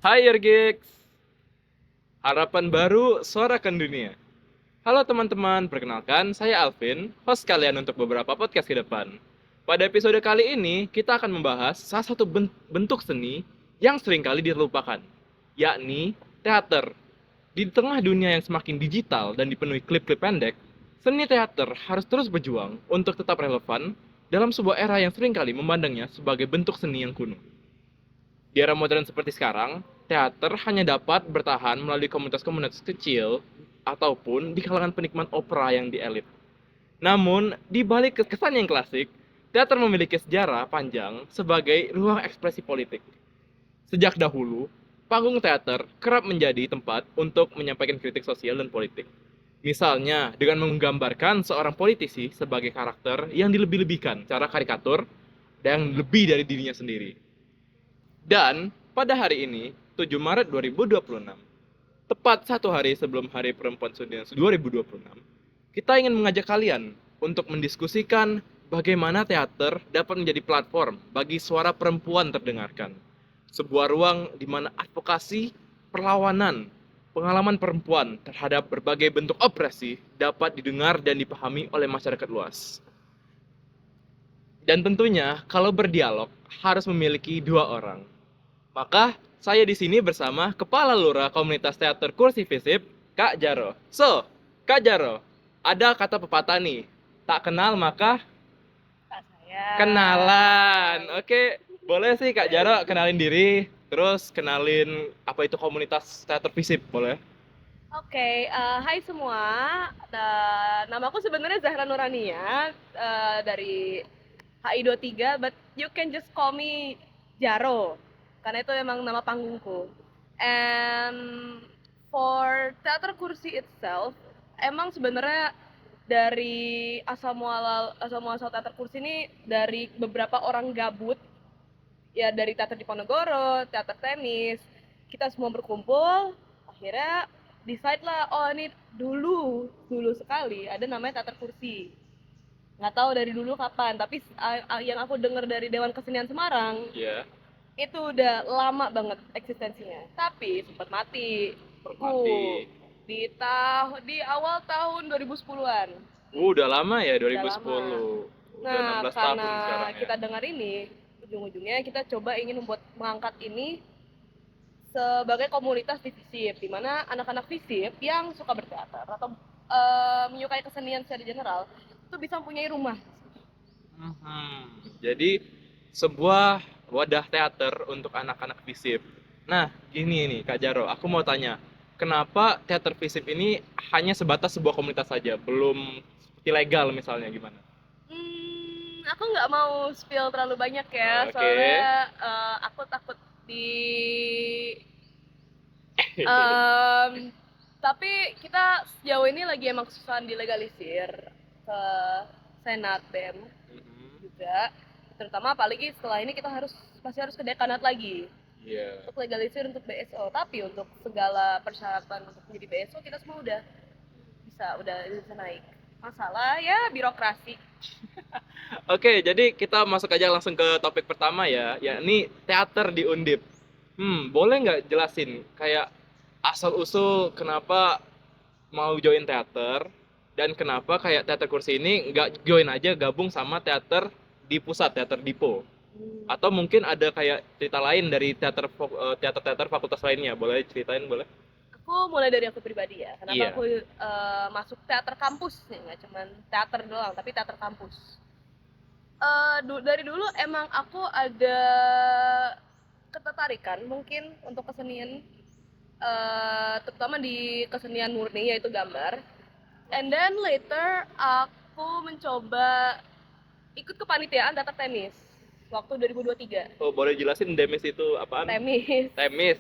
Hai Ergex, harapan baru suarakan dunia. Halo teman-teman, perkenalkan saya Alvin, host kalian untuk beberapa podcast ke depan. Pada episode kali ini, kita akan membahas salah satu bentuk seni yang seringkali dilupakan, yakni teater. Di tengah dunia yang semakin digital dan dipenuhi klip-klip pendek, seni teater harus terus berjuang untuk tetap relevan dalam sebuah era yang seringkali memandangnya sebagai bentuk seni yang kuno. Di era modern seperti sekarang, teater hanya dapat bertahan melalui komunitas-komunitas kecil ataupun di kalangan penikmat opera yang di elit. Namun, di balik kesan yang klasik, teater memiliki sejarah panjang sebagai ruang ekspresi politik. Sejak dahulu, panggung teater kerap menjadi tempat untuk menyampaikan kritik sosial dan politik. Misalnya, dengan menggambarkan seorang politisi sebagai karakter yang dilebih-lebihkan, cara karikatur, dan lebih dari dirinya sendiri. Dan pada hari ini, 7 Maret 2026, tepat satu hari sebelum Hari Perempuan Sedunia 2026, kita ingin mengajak kalian untuk mendiskusikan bagaimana teater dapat menjadi platform bagi suara perempuan terdengarkan. Sebuah ruang di mana advokasi, perlawanan, pengalaman perempuan terhadap berbagai bentuk opresi dapat didengar dan dipahami oleh masyarakat luas. Dan tentunya, kalau berdialog harus memiliki dua orang. Maka, saya di sini bersama Kepala Lurah Komunitas Teater Kursi Visip, Kak Jaro. So, Kak Jaro, ada kata pepatah nih, tak kenal maka Kak saya. kenalan. Oke, boleh sih Kak Jaro kenalin diri, terus kenalin apa itu komunitas teater Visip, boleh? Oke, hai semua. Namaku sebenarnya Zahra Nurania dari HI23, but you can just call me Jaro, karena itu emang nama panggungku. And for teater kursi itself, emang sebenarnya dari asal muasal teater kursi ini dari beberapa orang gabut, ya dari teater di Ponorogo, teater tenis, kita semua berkumpul, akhirnya decide lah, oh ini dulu sekali ada namanya teater kursi. Nggak tahu dari dulu kapan, tapi yang aku dengar dari Dewan Kesenian Semarang Iya, itu udah lama banget eksistensinya, tapi sempat mati. hormati. Di awal tahun 2010-an. Udah lama ya, Udah lama. 2010. Udah Nah, 16 karena tahun sekarang ya. kita dengar ini, ujung-ujungnya kita coba ingin mengangkat ini sebagai komunitas di FISIP, di mana anak-anak FISIP yang suka berteater atau menyukai kesenian secara general itu bisa mempunyai rumah. Jadi sebuah wadah teater untuk anak-anak visip. Nah, gini nih Kak Jaro, aku mau tanya, kenapa teater visip ini hanya sebatas sebuah komunitas saja, belum ilegal misalnya gimana? Aku nggak mau spill terlalu banyak ya, Oke. soalnya aku takut di Em, tapi kita sejauh ini lagi emang kesusahan dilegalisir ke Senat BEM Mhm. juga, terutama apalagi setelah ini kita pasti harus ke dekanat lagi Iya. untuk legalisir untuk BSO. Tapi untuk segala persyaratan untuk menjadi BSO kita semua udah bisa naik. Masalah ya birokrasi. Oke, jadi kita masuk aja langsung ke topik pertama ya, yakni teater di Undip. Boleh nggak jelasin kayak asal-usul kenapa mau join teater dan kenapa kayak teater kursi ini nggak join aja gabung sama teater di pusat, teater Dipo, atau mungkin ada kayak cerita lain dari teater-teater fakultas lainnya, boleh ceritain, boleh? Aku mulai dari aku pribadi ya. Kenapa Iya. aku masuk teater kampus nih, nggak cuman teater doang, tapi teater kampus. Dari dulu emang aku ada ketertarikan mungkin untuk kesenian, terutama di kesenian murni yaitu gambar. And then later aku mencoba ikut kepanitiaan teater tenis waktu 2023. Oh, boleh jelasin demis itu apaan? Tenis.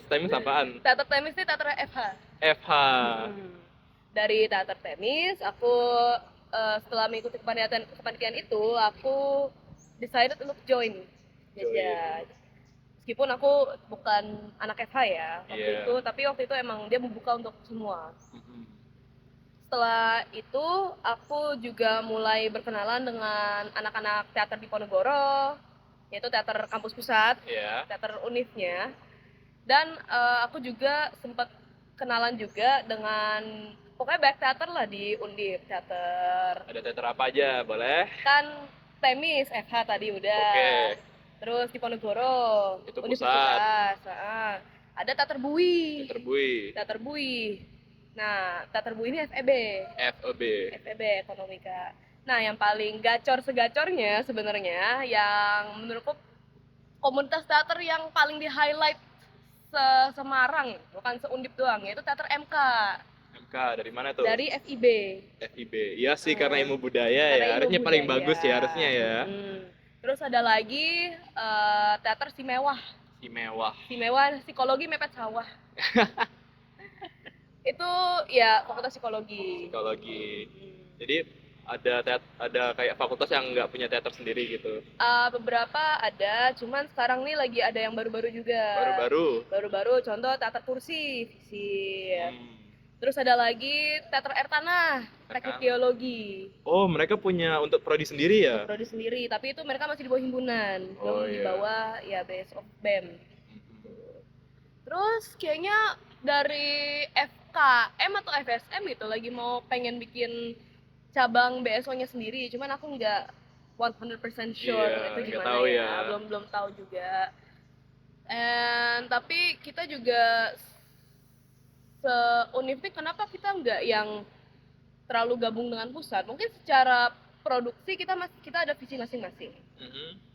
Temis apaan? Teater tenis ini teater FH. FH. Dari teater tenis aku, setelah mengikuti kepanitiaan itu aku decided untuk join. Ya, Join. meskipun aku bukan anak FH ya waktu Iya. itu, tapi waktu itu emang dia membuka untuk semua. Mhm. Setelah itu aku juga mulai berkenalan dengan anak-anak teater di Ponorogo, yaitu teater kampus pusat, Iya. teater unifnya. Dan aku juga sempat kenalan juga dengan pokoknya banyak teater lah di Undip, teater Ada teater apa aja, boleh? kan Temis FH tadi udah. Oke, Terus di Ponorogo, itu pusat. Universitas. Ada Teater Bui. Teater Bui, Teater Bui. Nah, Teater Bui ini FEB. FEB. FEB Ekonomika. Nah, yang paling gacor segacornya sebenarnya yang menurutku komunitas teater yang paling di highlight Semarang, bukan seundip doang, yaitu teater MK MK dari mana tuh? dari FIB. FIB. Iya sih karena ilmu budaya Karena ya. ilmu Harusnya paling budaya. bagus ya harusnya ya. Terus ada lagi teater si mewah. Si mewah. Si mewah psikologi mepet sawah. Itu ya fakultas psikologi. Psikologi. Jadi ada kayak fakultas yang nggak punya teater sendiri gitu. Beberapa ada, cuman sekarang nih lagi ada yang baru-baru juga. Baru-baru. Baru-baru, contoh teater kursi, fisip. Hmm. Terus ada lagi teater air tanah, teknik geologi. Oh, mereka punya untuk prodi sendiri ya? Prodi sendiri, tapi itu mereka masih di bawah himpunan, Oh, belum di iya. bawah ya base of BEM. Terus kayaknya dari FKM atau FSM gitu lagi mau pengen bikin cabang BSO-nya sendiri, cuman aku nggak 100% sure Iya, itu nggak gimana tahu ya, ya. belum tahu juga. Tapi kita juga se-Univik kenapa kita nggak yang terlalu gabung dengan pusat? Mungkin secara produksi kita ada visi masing-masing.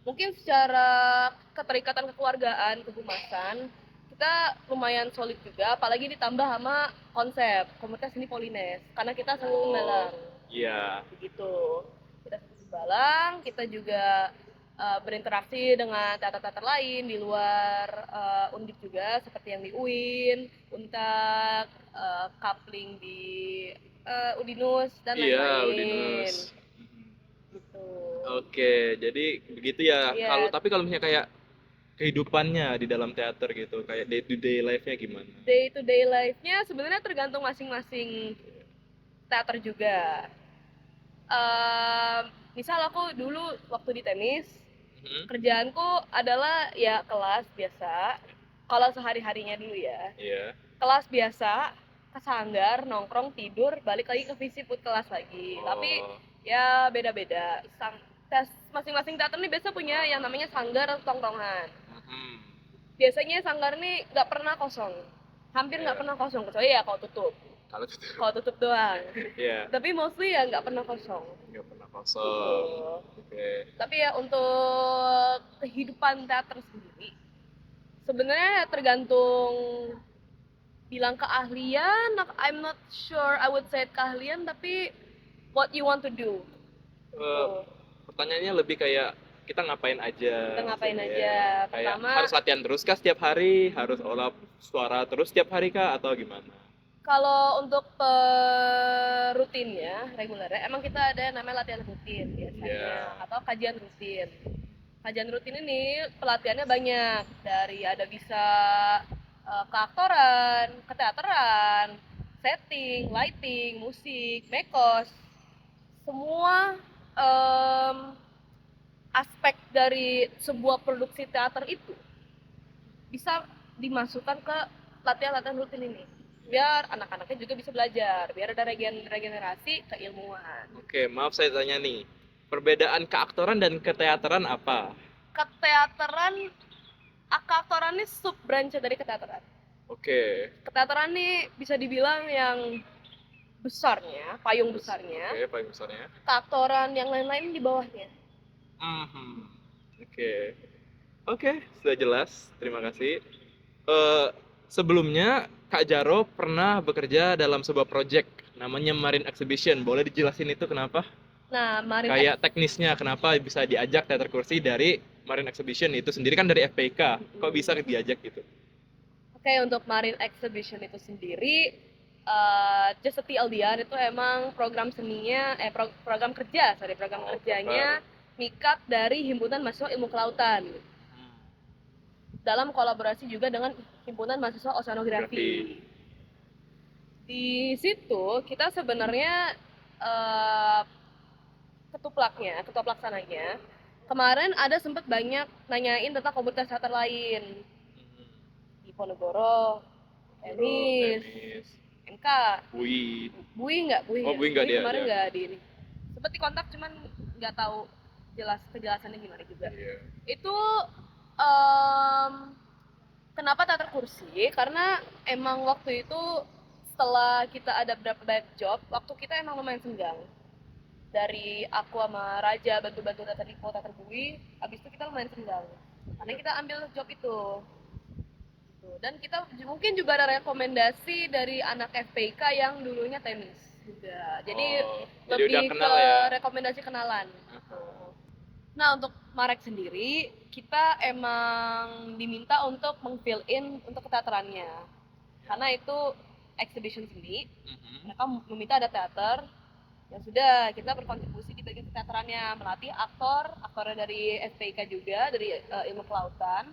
Mungkin secara keterikatan kekeluargaan, kehumasan, kita lumayan solid juga, apalagi ditambah sama konsep komunitas seni Polines, karena kita satu tembalang. Iya. Begitu. Kita satu tembalang, kita juga berinteraksi dengan teater-teater lain di luar Undip juga, seperti yang di UIN, Untak, Kapling di Udinus dan Iya, lain-lain. Udinus. Gitu. Oke, jadi begitu ya. Iya. Tapi kalau misalnya kayak kehidupannya di dalam teater gitu, kayak day to day life-nya gimana? Day to day life-nya sebenarnya tergantung masing-masing teater juga. Misal aku dulu waktu di tenis, kerjaanku adalah ya kelas biasa. Kalau sehari-harinya dulu ya. Iya. Kelas biasa, ke sanggar, nongkrong, tidur, balik lagi ke visip kelas lagi. Tapi ya beda-beda. Masing-masing teater nih biasa punya yang namanya sanggar atau tongkrongan. Biasanya sanggar nih nggak pernah kosong, hampir nggak pernah kosong, kecuali ya kalau tutup. Kalau tutup doang. Iya. Tapi mostly ya nggak pernah kosong. Nggak pernah kosong. Oke. Tapi ya untuk kehidupan teater sendiri, sebenarnya tergantung bilang keahlian. I'm not sure I would say keahlian, tapi what you want to do. Pertanyaannya lebih kayak kita ngapain aja? Kita ngapain aja? Kayak Pertama, harus latihan terus kah setiap hari? Harus olah suara terus setiap hari kah atau gimana? kalau untuk rutinnya, regulernya, emang kita ada yang namanya latihan rutin biasanya, atau kajian rutin. Kajian rutin ini pelatihannya banyak, dari ada bisa keaktoran, keteateran, setting, lighting, musik, mekos, semua aspek dari sebuah produksi teater itu bisa dimasukkan ke latihan-latihan rutin ini, biar anak-anaknya juga bisa belajar, biar ada regenerasi keilmuan. Oke, maaf saya tanya nih, perbedaan keaktoran dan keteateran apa? Keaktoran ini sub branch dari keteateran. Oke. Keteateran ini bisa dibilang yang besarnya, payung besarnya. Oke, payung besarnya. Keaktoran yang lain-lain di bawahnya. Oke, sudah jelas. Terima kasih. Sebelumnya Kak Jaro pernah bekerja dalam sebuah project namanya Marine Exhibition. Boleh dijelasin itu kenapa? Nah, kayak teknisnya kenapa bisa diajak teater kursi dari Marine Exhibition itu sendiri kan dari FPK. Kok bisa diajak gitu? Oke, untuk Marine Exhibition itu sendiri just a TLDR itu emang program seninya program kerjanya mikat dari Himpunan Mahasiswa Ilmu Kelautan. Dalam kolaborasi juga dengan Himpunan Mahasiswa Oceanografi. Di situ kita sebenarnya ketua pelaksananya kemarin ada sempat banyak nanyain tentang komunitas teater lain. Diponegoro, Temis, Temis, MK, Bui. Bui nggak Bui nggak dia. kemarin nggak di ini. Sempet dikontak cuman nggak tahu kejelasannya gimana juga. Iya. Itu em, kenapa teater kursi? Karena emang waktu itu setelah kita ada berapa banyak job, waktu kita emang lumayan senggang. Dari aku sama Raja bantu-bantu teater Lipo, teater Bui, habis itu kita lumayan senggang. Karena kita ambil job itu. Gitu. Dan kita mungkin juga ada rekomendasi dari anak FPK yang dulunya tenis juga. Jadi jadi udah lebih kenal ke ya. rekomendasi kenalan. Gitu. Nah, untuk Marek sendiri, kita emang diminta untuk meng-fill in untuk keteaterannya. Karena itu exhibition seni, mereka meminta ada teater. Ya sudah, kita berkontribusi di bagian keteaterannya, melatih aktornya dari FPK juga, dari ilmu kelautan.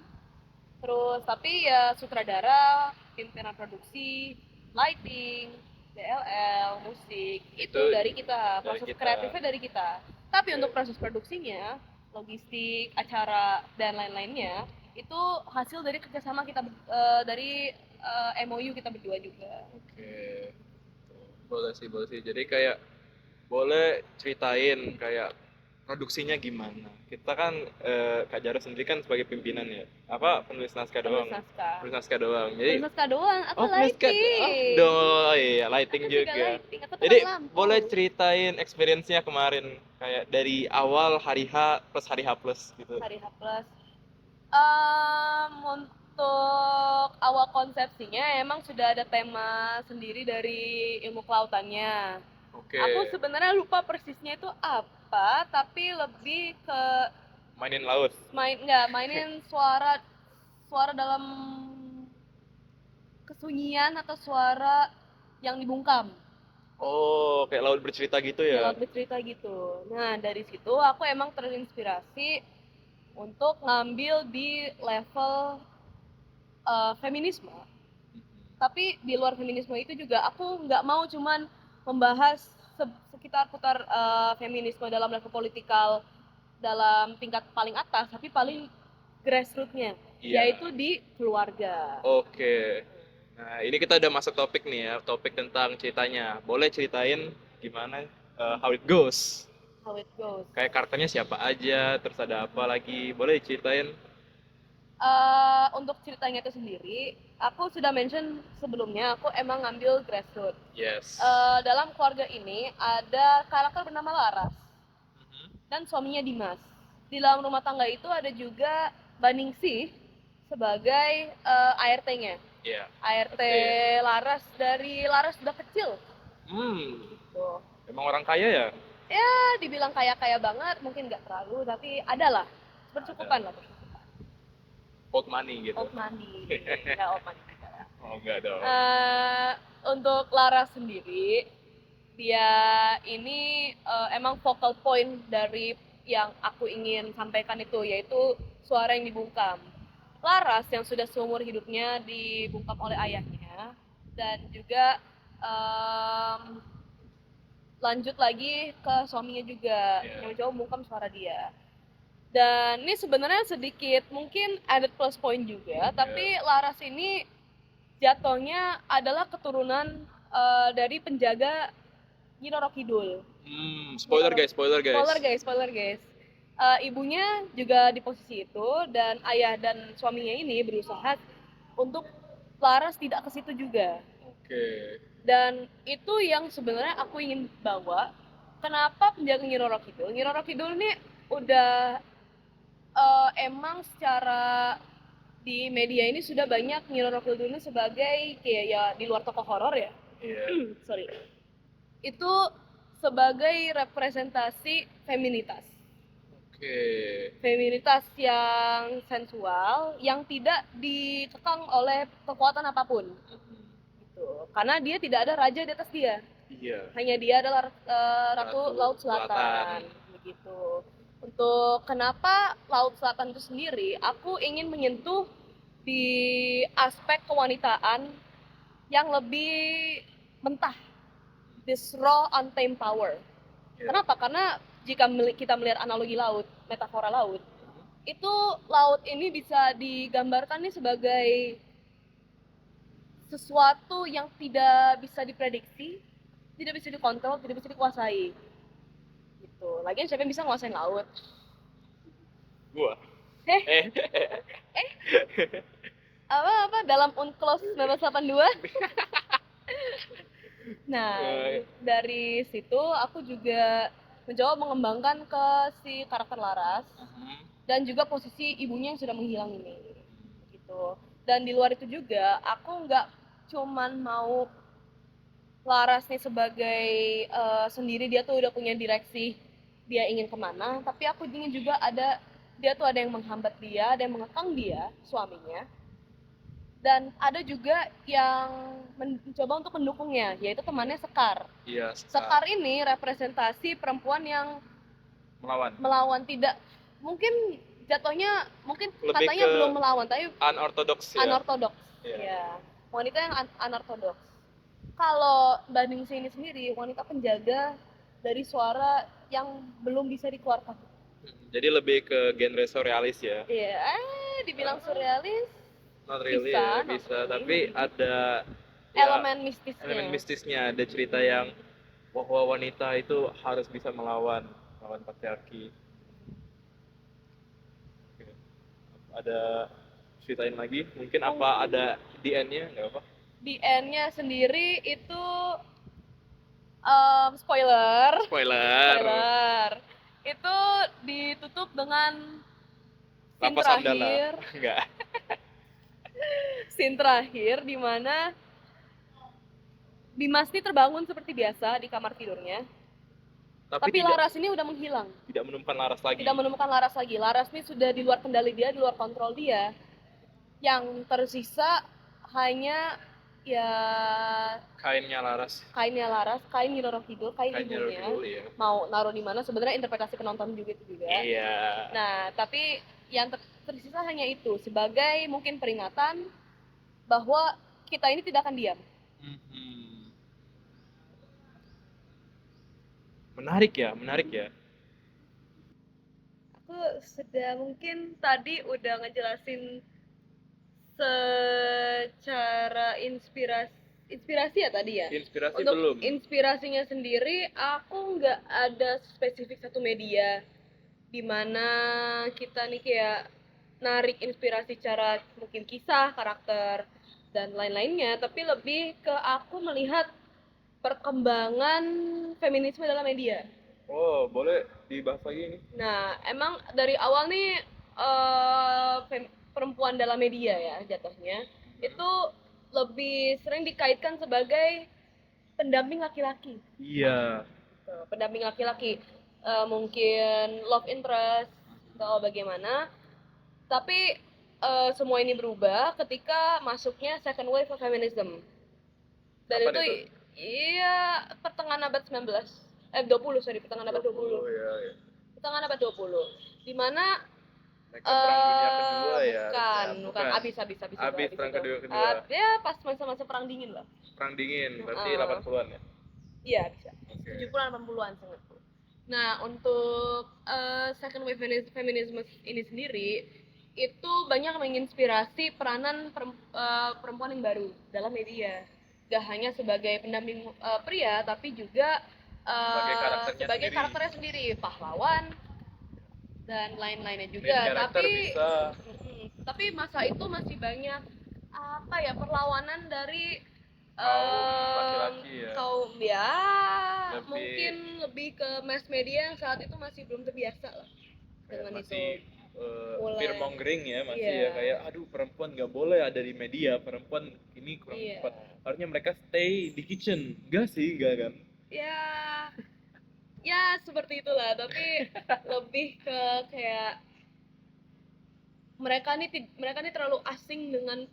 Terus tapi ya sutradara, pimpinan produksi, lighting, DLL, musik itu dari kita, proses kreatifnya dari kita. Tapi untuk proses produksinya, logistik, acara dan lain-lainnya itu hasil dari kerjasama kita dari MOU kita berdua juga. Oke. Boleh sih. Jadi kayak boleh ceritain kayak produksinya gimana. Kita kan Kak Jaro sendiri kan sebagai pimpinan ya. Apa penulis naskah doang? Penulis naskah doang. Jadi Penulis naskah doang, aku penulis lighting. iya, lighting Aku juga. lighting, aku Jadi tukang lampu. boleh ceritain experience-nya kemarin kayak dari awal hari H plus hari H plus gitu. Hari H plus. Untuk awal konsepsinya emang sudah ada tema sendiri dari ilmu kelautannya. Oke. Aku sebenarnya lupa persisnya itu apa, tapi lebih ke Mainin laut. mainin suara dalam kesunyian atau suara yang dibungkam. Oh, kayak laut bercerita gitu ya? Laut bercerita gitu. Nah, dari situ aku emang terinspirasi untuk ngambil di level feminisme. Tapi di luar feminisme itu juga aku nggak mau cuman membahas sekitar-putar feminisme dalam level politikal dalam tingkat paling atas, tapi paling grassroots-nya, yaitu di keluarga. Oke. Nah, ini kita udah masuk topik nih ya, topik tentang ceritanya. Boleh ceritain gimana how it goes? How it goes. Kayak karakternya siapa aja, terus ada apa lagi? Boleh ceritain? Untuk ceritanya itu sendiri, aku sudah mention sebelumnya, aku emang ngambil grassroots. Yes. Dalam keluarga ini ada karakter bernama Laras dan suaminya Dimas. Di dalam rumah tangga itu ada juga Baningsih sebagai ART-nya. Iya. ART Laras dari Laras sudah kecil. Tuh. Emang orang kaya ya? Ya, dibilang kaya-kaya banget, mungkin nggak terlalu, tapi ada lah. Bercukupan lah. Old money gitu. Old money. Nggak old money juga. Oh, enggak dong. Untuk Laras sendiri, dia ini emang focal point dari yang aku ingin sampaikan itu, yaitu suara yang dibungkam. Laras yang sudah seumur hidupnya dibungkam oleh ayahnya, dan juga lanjut lagi ke suaminya juga, yang coba bungkam suara dia. Dan ini sebenarnya sedikit mungkin added plus point juga, tapi Laras ini jatuhnya adalah keturunan dari penjaga Nyi Roro Kidul. Spoiler guys. Ibunya juga di posisi itu, dan ayah dan suaminya ini berusaha untuk Laras tidak ke situ juga. Oke. Dan itu yang sebenarnya aku ingin bawa. Kenapa penjaga Nyi Roro Kidul? Nyi Roro Kidul ini udah emang secara di media ini sudah banyak Nyi Roro Kidul ini sebagai kayak ya di luar tokoh horor ya. Sorry. Itu sebagai representasi feminitas. Feminitas yang sensual, yang tidak dikekang oleh kekuatan apapun. Gitu. Karena dia tidak ada raja di atas dia. Hanya dia adalah Ratu Laut Selatan. Begitu. Untuk kenapa Laut Selatan itu sendiri, aku ingin menyentuh di aspek kewanitaan yang lebih mentah. This raw untamed power. Kenapa? Karena jika kita melihat analogi laut, metafora laut, itu laut ini bisa digambarkan nih sebagai sesuatu yang tidak bisa diprediksi, tidak bisa dikontrol, tidak bisa dikuasai. Gitu. Lagian siapa yang bisa nguasain laut? Gua. Eh, Eh. apa dalam UNCLOS 1982? Nah, Eh, dari situ aku juga mencoba mengembangkan ke si karakter Laras dan juga posisi ibunya yang sudah menghilang ini gitu. Dan di luar itu juga aku nggak cuman mau Laras nih sebagai sendiri, dia tuh udah punya direksi dia ingin kemana, tapi aku ingin juga dia tuh ada yang menghambat dia, ada yang mengekang dia, suaminya, dan ada juga yang mencoba untuk mendukungnya, yaitu temannya Sekar. iya, Sekar ini representasi perempuan yang melawan. melawan, tidak mungkin jatuhnya, mungkin Lebih katanya ke belum melawan, tapi unorthodox ya. unorthodox. Iya. Ya, wanita yang unorthodox. Kalau Mbak Ningsih ini sendiri wanita penjaga dari suara yang belum bisa dikeluarkan. Jadi lebih ke genre surrealis ya. Iya, dibilang surrealis, Not really bisa, ya, not bisa. really. Tapi ada ya Elemen mistisnya. elemen mistisnya, ada cerita yang bahwa wanita itu harus bisa melawan patriarki. Oke. Ada ceritain lagi? Mungkin apa ada di end-nya? Nggak apa? Di end-nya sendiri itu spoiler. Spoiler. Spoiler. Itu ditutup dengan scene Lapas Andala. terakhir, Enggak. scene terakhir di mana Dimas ini terbangun seperti biasa di kamar tidurnya. Tapi tidak, Laras ini udah menghilang. tidak menemukan Laras lagi. Tidak menemukan Laras lagi. Laras ini sudah di luar kendali dia, di luar kontrol dia. Yang tersisa hanya ya Kainnya Laras. kain Nyi Roro Kidul, kain Kainnya Roro ibunya. Kidul, iya. Mau naruh di mana sebenarnya interpretasi penonton juga itu juga. Iya. Nah, tapi yang tersisa hanya itu sebagai mungkin peringatan bahwa kita ini tidak akan diam. Menarik ya, menarik ya. Aku sudah mungkin tadi udah ngejelasin secara inspirasi ya tadi ya. Inspirasi Untuk belum. inspirasinya sendiri aku nggak ada spesifik satu media di mana kita nih kayak narik inspirasi cara mungkin kisah, karakter dan lain-lainnya, tapi lebih ke aku melihat perkembangan feminisme dalam media. Oh, boleh dibahas lagi ini. Nah, emang dari awal nih perempuan dalam media ya jatuhnya itu lebih sering dikaitkan sebagai pendamping laki-laki. Iya. Pendamping laki-laki, mungkin love interest atau bagaimana. Tapi semua ini berubah ketika masuknya second wave of feminism. Dan Kapan itu, itu? iya pertengahan abad 19. 20, sorry, pertengahan abad 20. Ya. Pertengahan abad 20. Di mana Mereka perang dunia kedua ya. bukan habis Perang itu. kedua. Ya pas masa-masa perang dingin lah. Perang dingin, berarti Uh, 80-an ya. Iya, bisa. Oke. 70-an 80-an sangat. Nah, untuk second wave feminisme ini sendiri itu banyak menginspirasi peranan perempuan yang baru dalam media. Gak hanya sebagai pendamping pria, tapi juga sebagai karakternya sendiri, pahlawan dan lain-lainnya juga. Tapi masa itu masih banyak apa ya, perlawanan dari laki-laki ya. kaum ya mungkin lebih ke mass media yang saat itu masih belum terbiasa lah dengan masih itu. Mulai. fear mongering ya, masih Iya. ya kayak aduh perempuan nggak boleh ada di media, perempuan ini kurang Iya. tepat, harusnya mereka stay di kitchen. Enggak sih, enggak kan? Ya seperti itulah, tapi lebih ke kayak mereka nih terlalu asing dengan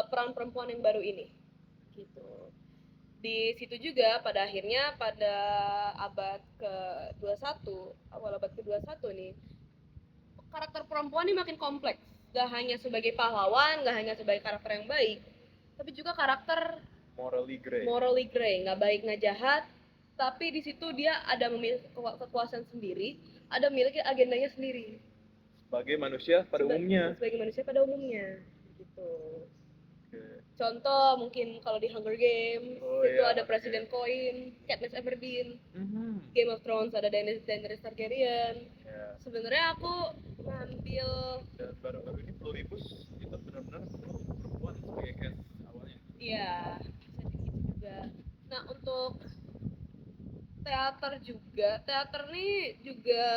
peran perempuan yang baru ini gitu. Di situ juga pada akhirnya pada abad ke-21, awal abad ke-21 nih, karakter perempuan ini makin kompleks. Gak hanya sebagai pahlawan, gak hanya sebagai karakter yang baik, tapi juga karakter morally gray, nggak baik nggak jahat, tapi di situ dia ada memiliki kekuasaan sendiri, ada memiliki agendanya sendiri. Sebagai manusia pada umumnya. Sebagai manusia pada umumnya, gitu. Contoh mungkin kalau di Hunger Games Oh, itu iya, ada Hunger Presiden Coin, Katniss Everdeen. Mhm. Game of Thrones ada Daenerys Targaryen. Ya. Sebenarnya aku ngambil Dan baru-baru ini Pluribus itu benar-benar perempuan sebagai cast awalnya. ya bisa gitu juga. Nah untuk teater nih juga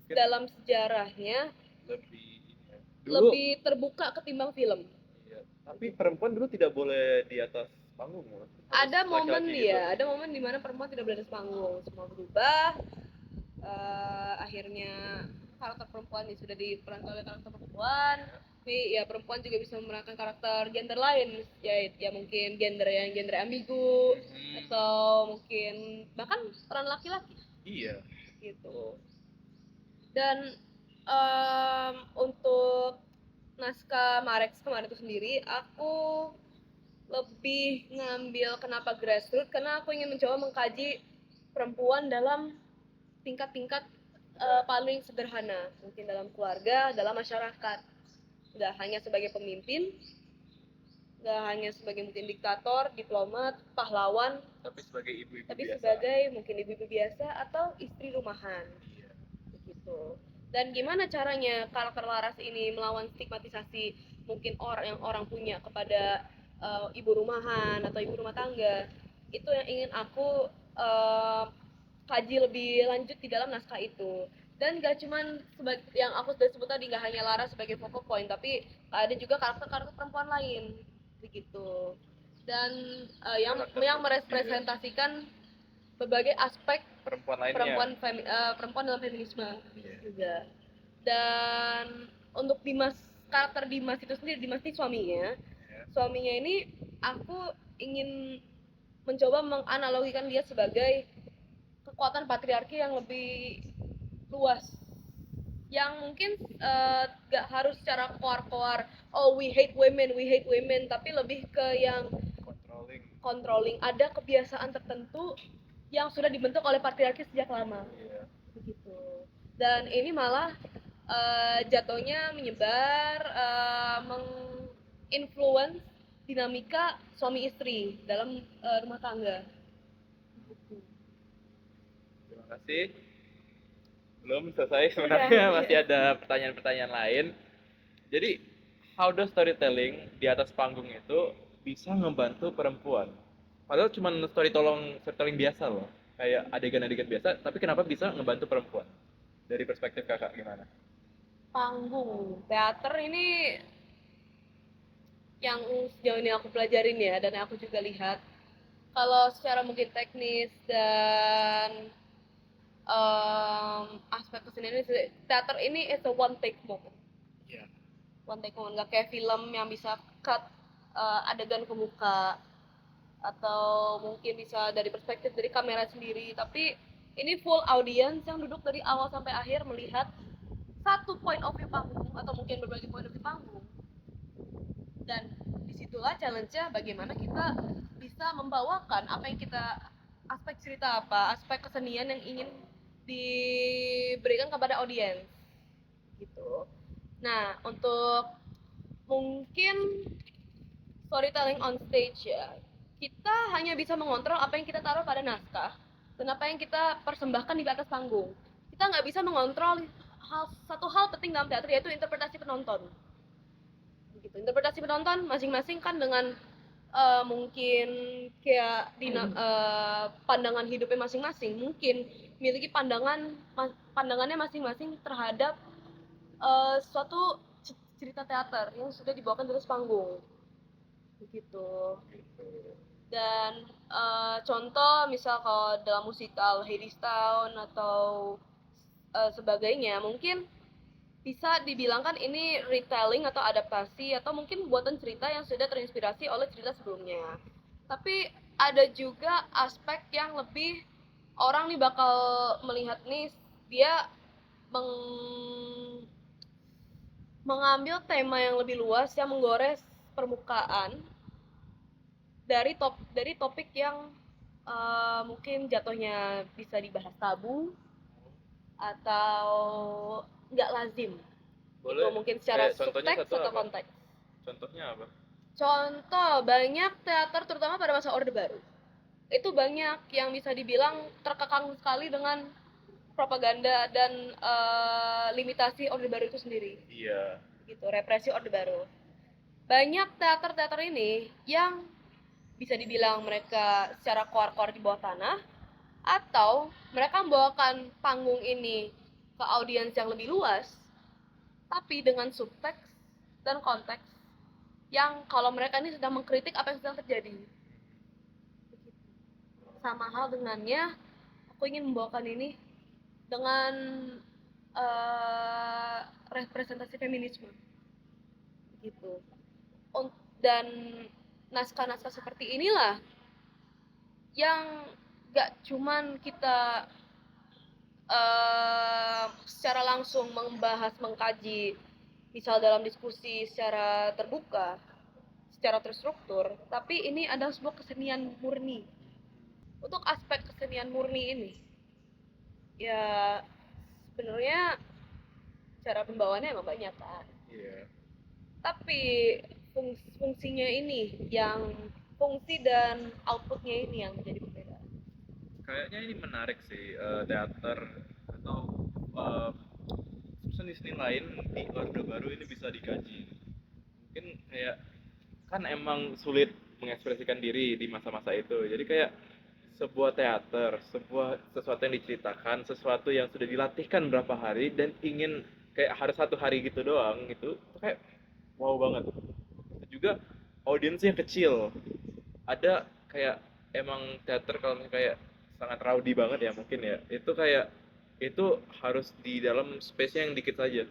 Mungkin dalam sejarahnya lebih ini ya. Dulu lebih terbuka ketimbang film. iya. Tapi perempuan dulu tidak boleh di atas panggung, Mas. Harus Ada momen laki-laki gitu. ada momen di mana perempuan tidak berada di panggung, semua berubah. Akhirnya karakter perempuan ini sudah diperankan oleh karakter perempuan, tapi ya perempuan juga bisa memerankan karakter gender lain, ya mungkin gender ambigu atau mungkin bahkan peran laki-laki Iya. gitu. Dan untuk naskah Marex kemarin itu sendiri aku lebih ngambil kenapa grassroots karena aku ingin mencoba mengkaji perempuan dalam tingkat-tingkat paling sederhana, mungkin dalam keluarga, dalam masyarakat, nggak hanya sebagai pemimpin, nggak hanya sebagai mungkin diktator, diplomat, pahlawan, Tapi sebagai ibu-ibu tapi biasa. sebagai mungkin ibu-ibu biasa atau istri rumahan. Iya. Begitu. Dan gimana caranya karakter Laras ini melawan stigmatisasi mungkin orang yang orang punya kepada ibu rumahan atau ibu rumah tangga, itu yang ingin aku kaji lebih lanjut di dalam naskah itu. Dan gak cuman yang aku sudah sebut tadi, gak hanya Laras sebagai focal point, tapi ada juga karakter-karakter perempuan lain begitu. Dan yang merepresentasikan berbagai aspek Perempuan lainnya. perempuan dalam feminisme Iya. juga. Dan untuk karakter Dimas itu sendiri, Dimas ini suaminya. Iya. Suaminya ini aku ingin mencoba menganalogikan dia sebagai kekuatan patriarki yang lebih luas, yang mungkin gak harus secara koar-koar, oh we hate women, tapi lebih ke yang controlling. Ada kebiasaan tertentu yang sudah dibentuk oleh patriarki sejak lama. Iya. Begitu. Dan ini malah jatuhnya menyebar, menginfluence dinamika suami istri dalam rumah tangga. Terima kasih. Belum selesai sebenarnya, masih ada pertanyaan-pertanyaan lain. Jadi, how does storytelling di atas panggung itu bisa ngebantu perempuan? Padahal cuma storytelling biasa loh. Kayak adegan-adegan biasa, tapi kenapa bisa ngebantu perempuan? Dari perspektif kakak gimana? Panggung teater ini yang sejauh ini aku pelajarin ya, dan aku juga lihat kalau secara mungkin teknis dan aspek kesenian ini, teater ini is a one take moment. Iya. One take moment, nggak kayak film yang bisa cut adegan ke muka atau mungkin bisa dari perspektif dari kamera sendiri, tapi ini full audience yang duduk dari awal sampai akhir melihat satu point of view panggung atau mungkin berbagai point of view panggung. Dan disitulah challenge-nya bagaimana kita bisa membawakan apa yang kita, aspek cerita apa, aspek kesenian yang ingin diberikan kepada audiens gitu. Nah, untuk mungkin storytelling on stage ya, kita hanya bisa mengontrol apa yang kita taruh pada naskah dan apa yang kita persembahkan di atas panggung. Kita nggak bisa mengontrol satu hal penting dalam teater, yaitu interpretasi penonton. Begitu. Interpretasi penonton masing-masing kan dengan mungkin kayak pandangan hidupnya masing-masing, mungkin memiliki pandangannya masing-masing terhadap suatu cerita teater yang sudah dibawakan di atas panggung begitu. Dan contoh misal kalau dalam musikal Hadestown atau sebagainya, mungkin bisa dibilangkan ini retelling atau adaptasi atau mungkin buatan cerita yang sudah terinspirasi oleh cerita sebelumnya. Tapi ada juga aspek yang lebih orang nih bakal melihat nih, dia mengambil tema yang lebih luas yang menggores permukaan dari topik yang mungkin jatuhnya bisa dibahas tabu atau nggak lazim. Boleh itu mungkin secara contohnya subteks satu atau apa? konteks. Contohnya apa? Contoh, banyak teater terutama pada masa Orde Baru. Itu banyak yang bisa dibilang terkekang sekali dengan propaganda dan limitasi Orde Baru itu sendiri. Iya. Gitu, represi Orde Baru. Banyak teater-teater ini yang bisa dibilang mereka secara koar-koar di bawah tanah, atau mereka membawakan panggung ini ke audiens yang lebih luas, tapi dengan subteks dan konteks yang kalau mereka ini sedang mengkritik apa yang sedang terjadi. Sama hal dengannya, aku ingin membawakan ini dengan uh, representasi feminisme gitu. Dan naskah-naskah seperti inilah yang gak cuman kita secara langsung membahas, mengkaji, misal dalam diskusi secara terbuka, secara terstruktur, tapi ini adalah sebuah kesenian murni. Untuk aspek kesenian murni ini, ya sebenarnya cara pembawaannya emang banyak kan. Iya. Tapi fungsinya ini yang fungsi dan outputnya ini yang menjadi berbeda. Kayaknya ini menarik sih, teater atau eh, seni-seni lain di Orde Baru ini bisa dikaji. Mungkin kayak kan emang sulit mengekspresikan diri di masa-masa itu. Jadi kayak sebuah teater, sesuatu yang diceritakan, sesuatu yang sudah dilatihkan berapa hari dan ingin kayak harus satu hari gitu doang gitu, itu kayak wow banget. Itu juga audiensnya kecil. Ada kayak emang teater kalau misalnya kayak sangat rowdy banget ya mungkin ya. Itu kayak itu harus di dalam space-nya yang dikit saja.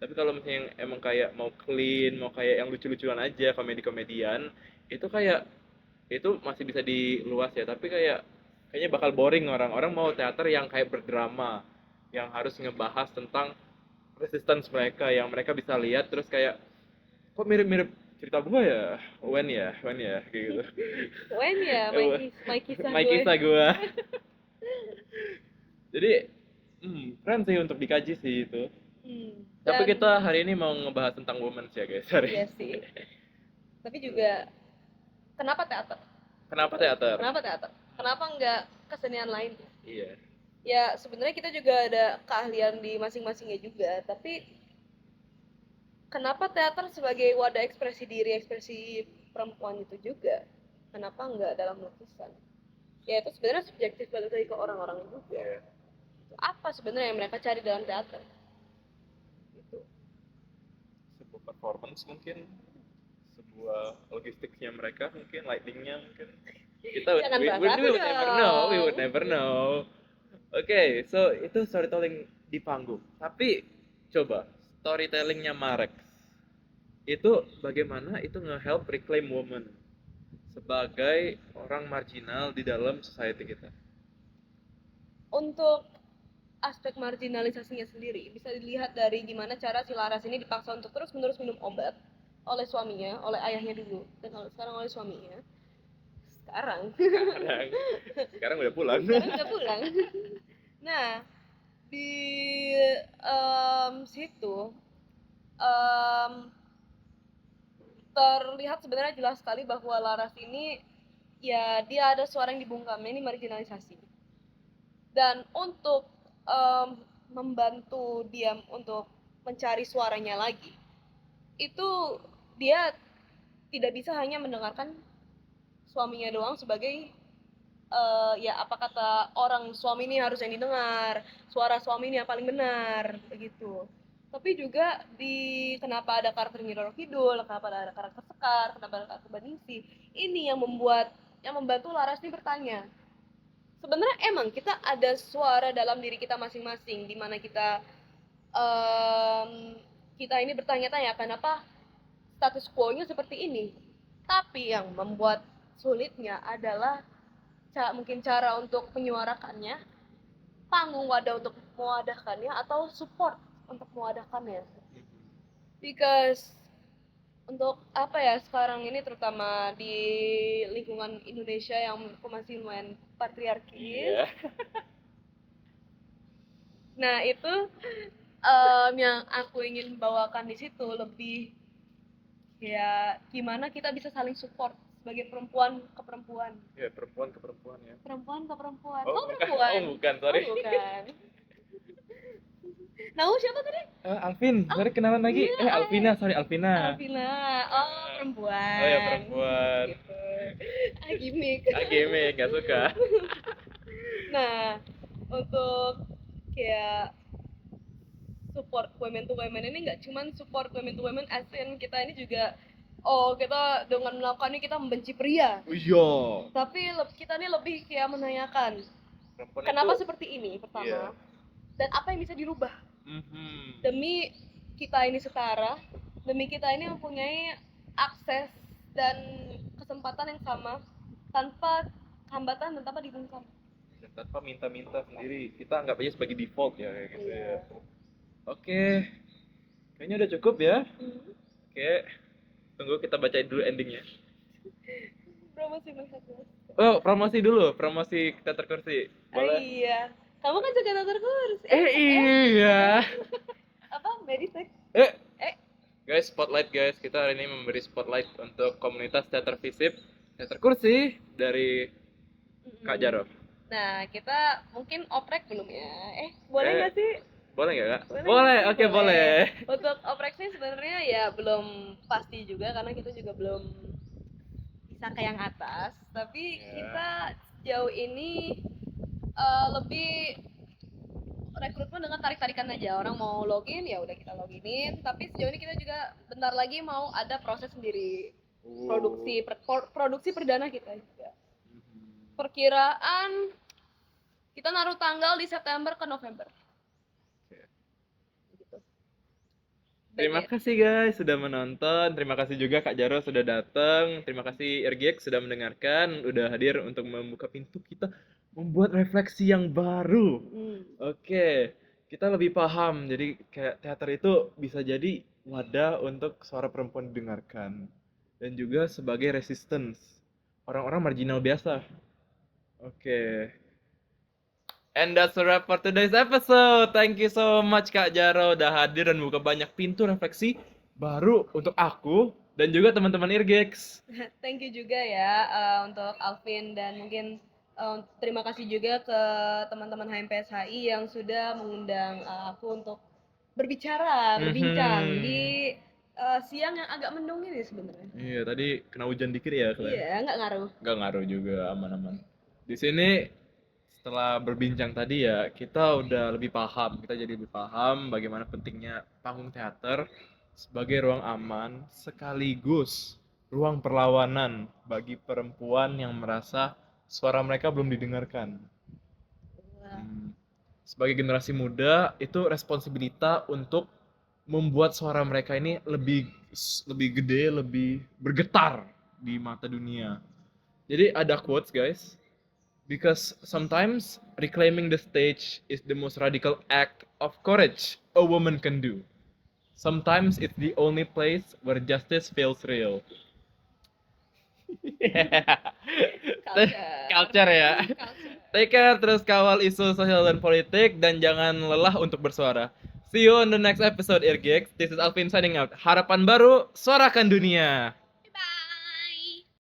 Tapi kalau misalnya yang emang kayak mau clean, mau kayak yang lucu-lucuan aja, komedi-komedian, itu kayak itu masih bisa diluas ya, tapi kayaknya bakal boring orang. Orang mau teater yang kayak berdrama, yang harus ngebahas tentang resistance mereka, yang mereka bisa lihat terus kayak kok mirip-mirip cerita gua ya, when ya, kayak gitu. When ya, my kisah My gue. kisah gua. Jadi, keren sih untuk dikaji sih itu. Tapi Dan kita hari ini mau ngebahas tentang women ya guys, hari iya ini. sih. Tapi juga kenapa teater? Kenapa teater? Kenapa teater? Kenapa nggak kesenian lain? Iya. Ya sebenarnya kita juga ada keahlian di masing-masingnya juga, tapi kenapa teater sebagai wadah ekspresi diri, ekspresi perempuan itu juga? Kenapa nggak dalam lukisan? Ya itu sebenarnya subjektif balik lagi ke orang-orang juga. Iya. Apa sebenarnya yang mereka cari dalam teater? Gitu. Sebuah performance mungkin, sebuah logistiknya mereka mungkin, lightingnya mungkin. Kita Jangan bahas aku we would never know, we dong. would never know. Oke, so itu storytelling di panggung. Tapi coba storytellingnya Marek itu bagaimana itu nge-help reclaim woman sebagai orang marginal di dalam society kita. Untuk aspek marginalisasinya sendiri bisa dilihat dari gimana cara si Laras ini dipaksa untuk terus-menerus minum obat oleh suaminya, oleh ayahnya dulu, dan sekarang oleh suaminya. Sekarang. Sekarang udah pulang. Sekarang udah pulang. Nah, di situ em, terlihat sebenarnya jelas sekali bahwa Laras ini ya dia ada suara yang dibungkamnya ini marginalisasi. Dan untuk membantu dia untuk mencari suaranya lagi, itu dia tidak bisa hanya mendengarkan suaminya doang sebagai ya apa kata orang, suami ini harus yang didengar, suara suami ini yang paling benar begitu. Tapi juga di kenapa ada karakter Nyi Roro Kidul, kenapa ada karakter Sekar, kenapa ada karakter Baningsih, ini yang membantu Laras ini bertanya, sebenarnya emang kita ada suara dalam diri kita masing-masing di mana kita ini bertanya-tanya kenapa status quo-nya seperti ini. Tapi yang membuat sulitnya adalah mungkin cara untuk menyuarakannya, panggung wadah untuk mewadahkannya, atau support untuk mewadahkannya. Because untuk apa ya sekarang ini terutama di lingkungan Indonesia yang masih lumayan patriarkis. Iya. Nah itu yang aku ingin bawakan di situ lebih kayak gimana kita bisa saling support sebagai perempuan ke perempuan, Ya, perempuan ke perempuan ya. perempuan ke perempuan. Oh, Oh, bukan. perempuan. Oh, bukan, sorry. Oh, bukan. Nah, siapa tadi? Alvin, sorry kenalan lagi. iya, Alvina, sorry Alvina. Alvina. Oh, perempuan. Oh ya, perempuan. Gitu. Gimmick. Gimmick, gak suka. Nah, untuk kayak support women to women ini nggak cuman support women to women, as in kita ini juga kita dengan melakukan ini kita membenci pria, Iya. tapi kita ini lebih kayak menanyakan Perempuan kenapa itu- seperti ini pertama, Iya. dan apa yang bisa dirubah Mhm. demi kita ini setara, demi kita ini mempunyai akses dan kesempatan yang sama tanpa hambatan dan tanpa dibungkam. Dan tanpa minta-minta sendiri, kita anggap aja sebagai default ya kayak gitu Iya. ya. Oke, kayaknya udah cukup ya. Oke, tunggu kita bacain dulu endingnya. Promosi Mas. Oh, promosi dulu, promosi teater kursi. Oh Boleh? iya, kamu kan juga teater kursi. Iya. Apa Meditech? Eh, Eh. guys, spotlight guys. Kita hari ini memberi spotlight untuk komunitas teater visip, teater kursi dari Kak Jaro. Nah, kita mungkin oprek belum ya? Boleh nggak sih? Boleh nggak Kak? Boleh. Boleh, oke boleh. Untuk oprek sih sebenarnya ya belum pasti juga karena kita juga belum bisa ke yang atas. Tapi Ya. kita sejauh ini lebih rekrutmen dengan tarik-tarikan aja. Orang mau login ya udah kita loginin. Tapi sejauh ini kita juga bentar lagi mau ada proses sendiri produksi perdana kita juga. Perkiraan kita naruh tanggal di September ke November. Oke. Gitu. Terima kasih guys sudah menonton. Terima kasih juga Kak Jaro sudah datang. Terima kasih RGX sudah mendengarkan, udah hadir untuk membuka pintu kita membuat refleksi yang baru. Oke, kita lebih paham. Jadi kayak teater itu bisa jadi wadah untuk suara perempuan didengarkan dan juga sebagai resistance orang-orang marginal biasa. Oke. And that's a wrap for today's episode. Thank you so much Kak Jaro udah hadir dan buka banyak pintu refleksi baru untuk aku dan juga teman-teman Irgex. Thank you juga ya untuk Alvin, dan mungkin terima kasih juga ke teman-teman HMPSHI yang sudah mengundang aku untuk berbincang di siang yang agak mendung ini sebenarnya. Iya, tadi kena hujan dikit ya kalian. Iya, nggak ngaruh. Nggak ngaruh juga, aman-aman. Di sini setelah berbincang tadi ya, kita udah lebih paham. Kita jadi lebih paham bagaimana pentingnya panggung teater sebagai ruang aman sekaligus ruang perlawanan bagi perempuan yang merasa suara mereka belum didengarkan. Sebagai generasi muda, itu responsibilitas untuk membuat suara mereka ini lebih gede, lebih bergetar di mata dunia. Jadi ada quotes guys, because sometimes reclaiming the stage is the most radical act of courage a woman can do. Sometimes it's the only place where justice feels real. Culture ya. Take care, terus kawal isu sosial dan politik, dan jangan lelah untuk bersuara. See you on the next episode, Irgex. This is Alvin signing out. Harapan baru, suarakan dunia.